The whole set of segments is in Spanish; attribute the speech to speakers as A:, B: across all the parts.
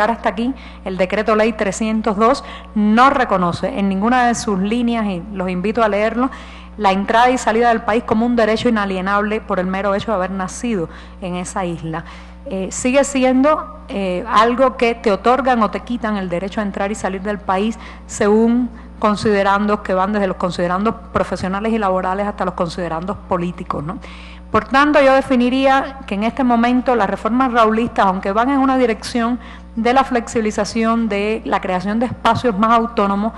A: hasta aquí, el decreto ley 302 no reconoce en ninguna de sus líneas, y los invito a leerlo, la entrada y salida del país como un derecho inalienable por el mero hecho de haber nacido en esa isla. Sigue siendo algo que te otorgan o te quitan el derecho a entrar y salir del país según considerandos que van desde los considerandos profesionales y laborales hasta los considerandos políticos, ¿no? Por tanto, yo definiría que en este momento las reformas raulistas, aunque van en una dirección de la flexibilización, de la creación de espacios más autónomos,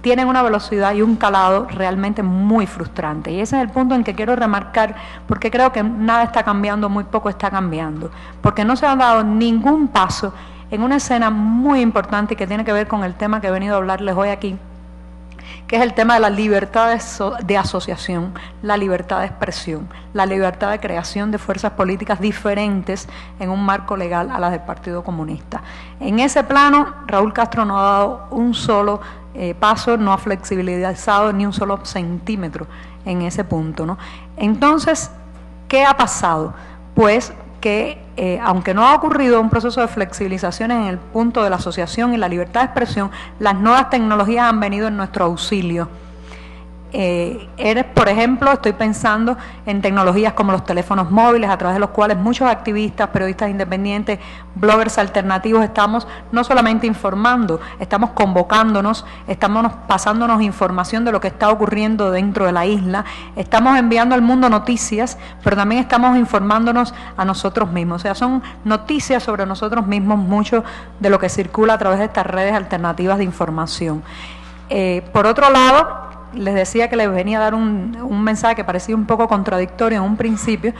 A: tienen una velocidad y un calado realmente muy frustrante. Y ese es el punto en que quiero remarcar, porque creo que nada está cambiando, muy poco está cambiando, porque no se ha dado ningún paso en una escena muy importante que tiene que ver con el tema que he venido a hablarles hoy aquí, que es el tema de la libertad de asociación, la libertad de expresión, la libertad de creación de fuerzas políticas diferentes en un marco legal a las del Partido Comunista. En ese plano, Raúl Castro no ha dado un solo paso, no ha flexibilizado ni un solo centímetro en ese punto, ¿no? Entonces, ¿qué ha pasado? Pues que aunque no ha ocurrido un proceso de flexibilización en el punto de la asociación y la libertad de expresión, las nuevas tecnologías han venido en nuestro auxilio. Por ejemplo, estoy pensando en tecnologías como los teléfonos móviles, a través de los cuales muchos activistas, periodistas independientes, bloggers alternativos estamos no solamente informando, estamos convocándonos, estamos pasándonos información de lo que está ocurriendo dentro de la isla, estamos enviando al mundo noticias, pero también estamos informándonos a nosotros mismos. O sea, son noticias sobre nosotros mismos, mucho de lo que circula a través de estas redes alternativas de información. Por otro lado, les decía que les venía a dar un mensaje que parecía un poco contradictorio en un principio,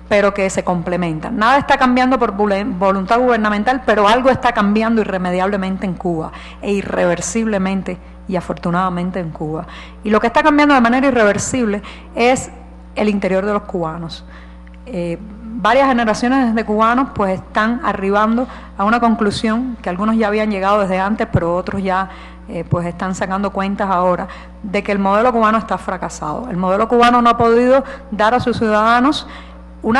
A: pero que se complementa. Nada está cambiando por voluntad gubernamental, pero algo está cambiando irremediablemente en Cuba, e irreversiblemente y afortunadamente en Cuba. Y lo que está cambiando de manera irreversible es el interior de los cubanos. Varias generaciones de cubanos pues están arribando a una conclusión que algunos ya habían llegado desde antes, pero otros ya pues están sacando cuentas ahora, de que el modelo cubano está fracasado. El modelo cubano no ha podido dar a sus ciudadanos un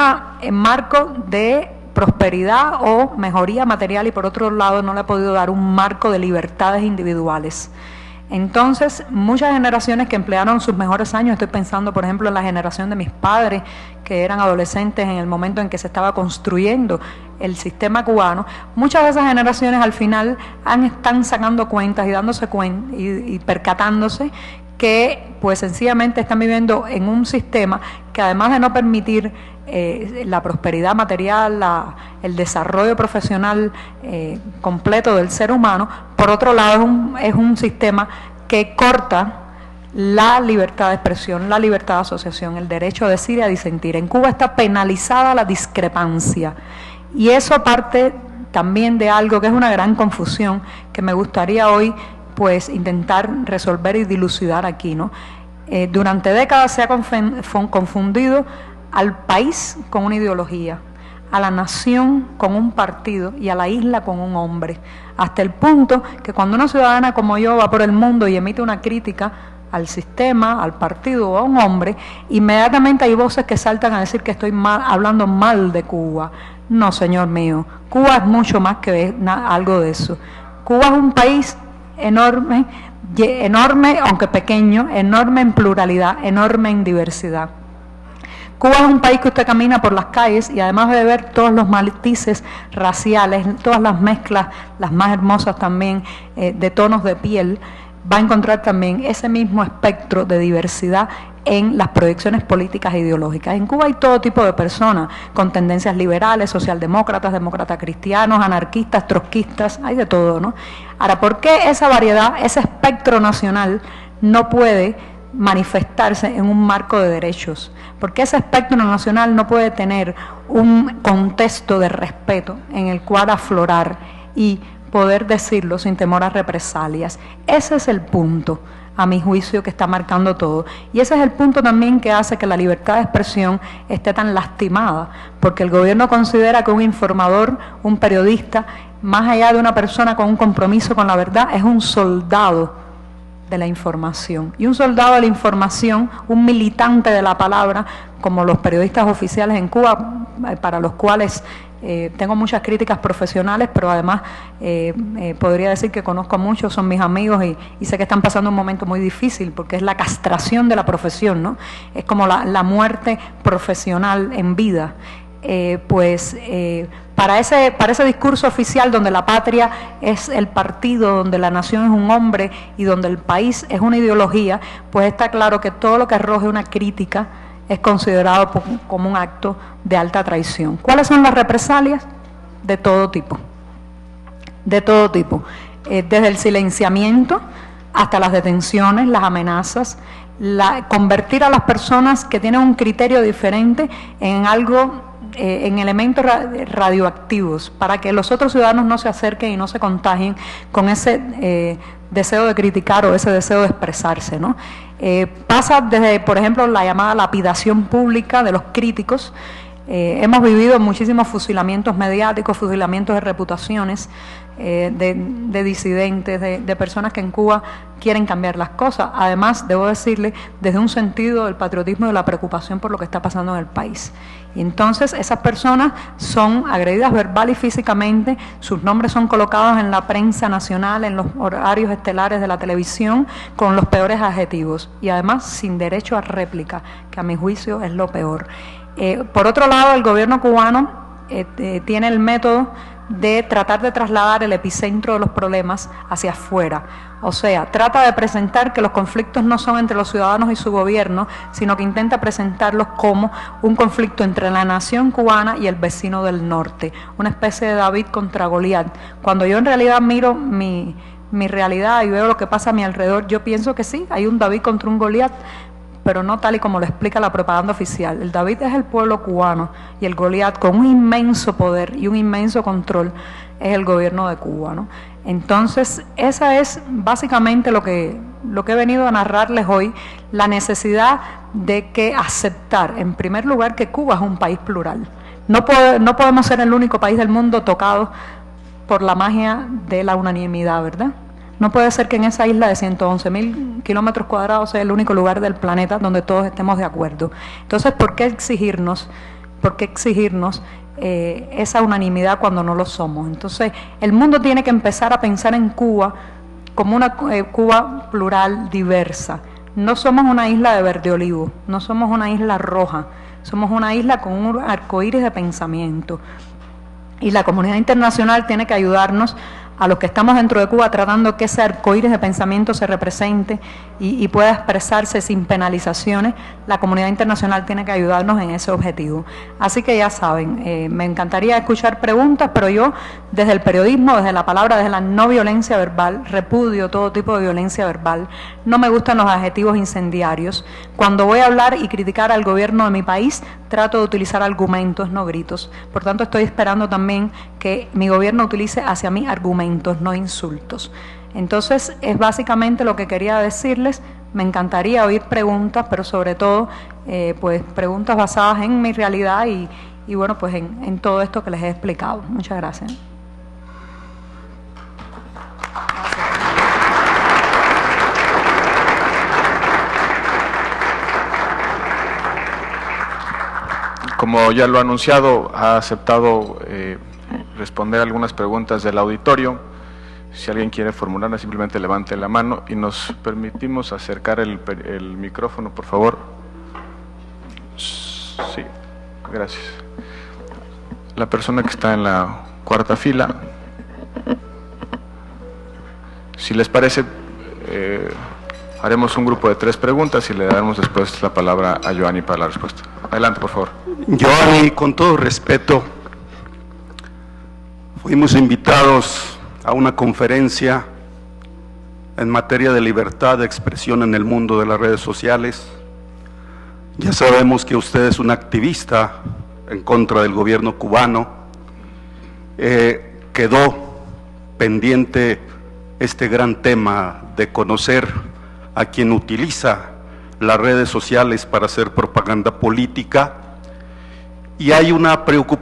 A: marco de prosperidad o mejoría material, y por otro lado no le ha podido dar un marco de libertades individuales. Entonces, muchas generaciones que emplearon sus mejores años, estoy pensando por ejemplo en la generación de mis padres, que eran adolescentes en el momento en que se estaba construyendo el sistema cubano, muchas de esas generaciones al final están sacando cuentas y dándose cuenta y percatándose que pues sencillamente están viviendo en un sistema que, además de no permitir la prosperidad material, el desarrollo profesional completo del ser humano, por otro lado es un sistema que corta la libertad de expresión, la libertad de asociación, el derecho a decir y a disentir. En Cuba está penalizada la discrepancia, y eso parte también de algo que es una gran confusión que me gustaría hoy pues intentar resolver y dilucidar aquí, ¿no? Durante décadas se ha confundido al país con una ideología, a la nación con un partido y a la isla con un hombre, hasta el punto que cuando una ciudadana como yo va por el mundo y emite una crítica al sistema, al partido o a un hombre, inmediatamente hay voces que saltan a decir que estoy hablando mal de Cuba. No, señor mío, Cuba es mucho más que algo de eso. Cuba es un país enorme, aunque pequeño, enorme en pluralidad, enorme en diversidad. Cuba es un país que usted camina por las calles y además de ver todos los matices raciales, todas las mezclas, las más hermosas también, de tonos de piel, va a encontrar también ese mismo espectro de diversidad en las proyecciones políticas e ideológicas. En Cuba hay todo tipo de personas con tendencias liberales, socialdemócratas, demócratas cristianos, anarquistas, trotskistas, hay de todo, ¿no? Ahora, ¿por qué esa variedad, ese espectro nacional no puede manifestarse en un marco de derechos? ¿Por qué ese espectro nacional no puede tener un contexto de respeto en el cual aflorar y poder decirlo sin temor a represalias? Ese es el punto, a mi juicio, que está marcando todo. Y ese es el punto también que hace que la libertad de expresión esté tan lastimada, porque el gobierno considera que un informador, un periodista, más allá de una persona con un compromiso con la verdad, es un soldado de la información. Y un soldado de la información, un militante de la palabra, como los periodistas oficiales en Cuba, para los cuales tengo muchas críticas profesionales, pero además podría decir que conozco a muchos, son mis amigos y sé que están pasando un momento muy difícil porque es la castración de la profesión, ¿no? Es como la muerte profesional en vida. Para ese discurso oficial donde la patria es el partido, donde la nación es un hombre y donde el país es una ideología, pues está claro que todo lo que arroje una crítica es considerado como un acto de alta traición. ¿Cuáles son las represalias? De todo tipo. De todo tipo. Desde el silenciamiento hasta las detenciones, las amenazas, convertir a las personas que tienen un criterio diferente en algo, en elementos radioactivos, para que los otros ciudadanos no se acerquen y no se contagien con ese deseo de criticar o ese deseo de expresarse, ¿no? Pasa desde, por ejemplo, la llamada lapidación pública de los críticos. Hemos vivido muchísimos fusilamientos mediáticos, fusilamientos de reputaciones, de disidentes, de personas que en Cuba quieren cambiar las cosas. Además, debo decirle, desde un sentido del patriotismo y de la preocupación por lo que está pasando en el país. Y entonces esas personas son agredidas verbal y físicamente, sus nombres son colocados en la prensa nacional, en los horarios estelares de la televisión, con los peores adjetivos. Y además sin derecho a réplica, que a mi juicio es lo peor. Por otro lado, el gobierno cubano tiene el método de tratar de trasladar el epicentro de los problemas hacia afuera. O sea, trata de presentar que los conflictos no son entre los ciudadanos y su gobierno, sino que intenta presentarlos como un conflicto entre la nación cubana y el vecino del norte, una especie de David contra Goliat. Cuando yo en realidad miro mi realidad y veo lo que pasa a mi alrededor, yo pienso que sí, hay un David contra un Goliat, pero no tal y como lo explica la propaganda oficial. El David es el pueblo cubano y el Goliat, con un inmenso poder y un inmenso control, es el gobierno de Cuba, ¿no? Entonces, esa es básicamente lo que he venido a narrarles hoy, la necesidad de que aceptar, en primer lugar, que Cuba es un país plural. No podemos ser el único país del mundo tocado por la magia de la unanimidad, ¿verdad? No puede ser que en esa isla de 111.000 kilómetros cuadrados sea el único lugar del planeta donde todos estemos de acuerdo. Entonces, ¿por qué exigirnos esa unanimidad cuando no lo somos? Entonces, el mundo tiene que empezar a pensar en Cuba como una Cuba plural, diversa. No somos una isla de verde olivo, no somos una isla roja, somos una isla con un arcoíris de pensamiento. Y la comunidad internacional tiene que ayudarnos a los que estamos dentro de Cuba, tratando que ese arcoíris de pensamiento se represente y pueda expresarse sin penalizaciones. La comunidad internacional tiene que ayudarnos en ese objetivo. Así que ya saben, me encantaría escuchar preguntas, pero yo desde el periodismo, desde la palabra, desde la no violencia verbal, repudio todo tipo de violencia verbal. No me gustan los adjetivos incendiarios. Cuando voy a hablar y criticar al gobierno de mi país, trato de utilizar argumentos, no gritos. Por tanto, estoy esperando también que mi gobierno utilice hacia mí argumentos, no insultos. Entonces, es básicamente lo que quería decirles. Me encantaría oír preguntas, pero sobre todo, pues preguntas basadas en mi realidad y bueno, pues en todo esto que les he explicado. Muchas gracias.
B: Como ya lo ha anunciado, ha aceptado responder algunas preguntas del auditorio. Si alguien quiere formularla, simplemente levante la mano y nos permitimos acercar el micrófono, por favor. Sí, gracias. La persona que está en la cuarta fila. Si les parece, haremos un grupo de 3 preguntas y le daremos después la palabra a Joanny para la respuesta. Adelante, por favor.
C: Joanny, con todo respeto, fuimos invitados a una conferencia en materia de libertad de expresión en el mundo de las redes sociales. Ya sabemos que usted es un activista en contra del gobierno cubano. Quedó pendiente este gran tema de conocer a quien utiliza las redes sociales para hacer propaganda política, y hay una preocupación